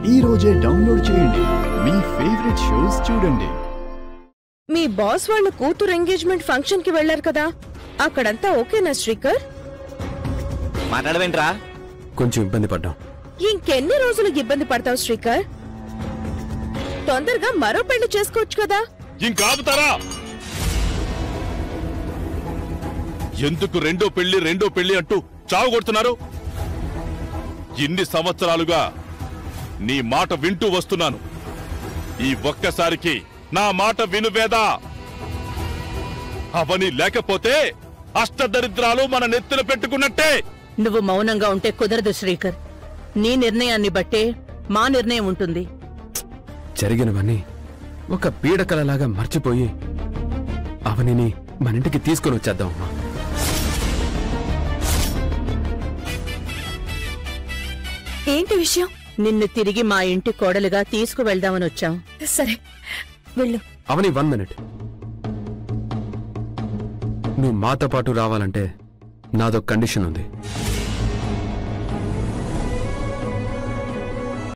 ఈ రోజే డౌన్లోడ్ చేయండి. మీ ఫేవరెట్ షోస్ చూడండి. మీ బాస్ వాళ్ళ కూతురు ఎంగేజ్మెంట్ ఫంక్షన్ కి వెళ్లారు కదా, అక్కడంతా ఓకేనా శ్రీకర్? మాట్లాడవేంట్రా? కొంచెం ఇబ్బంది పడ్డాం. ఇంకెన్ని రోజులు ఇబ్బంది పడతావు శ్రీకర్? తొందరగా మరో పెళ్లి చేసుకోవచ్చు కదా. ఇంకా ఆపుతారా? ఎందుకు రెండో పెళ్లి అంటూ చావు కొడుతున్నారు? ఇన్ని సంవత్సరాలుగా నీ మాట వింటూ వస్తున్నాను. ఈ ఒక్కసారికి నా మాట విను వేదా. అవని లేకపోతే అష్టదరిద్రాలు మన నెత్తిన పెట్టుకున్నట్టే. నువ్వు మౌనంగా ఉంటే కుదరదు శ్రీకర్. నీ నిర్ణయాన్ని బట్టే మా నిర్ణయం ఉంటుంది. జరిగినవన్నీ ఒక పీడకలలాగా మర్చిపోయి అవనిని మన ఇంటికి తీసుకొని వచ్చేద్దాం అమ్మా. ఏంటి విషయం? నిన్ను తిరిగి మా ఇంటి కోడలుగా తీసుకువెళ్దామని వచ్చాం. సరే వెళ్ళు. అవని 1 మినిట్. నువ్వు మాతో పాటు రావాలంటే నాదో కండిషన్ ఉంది.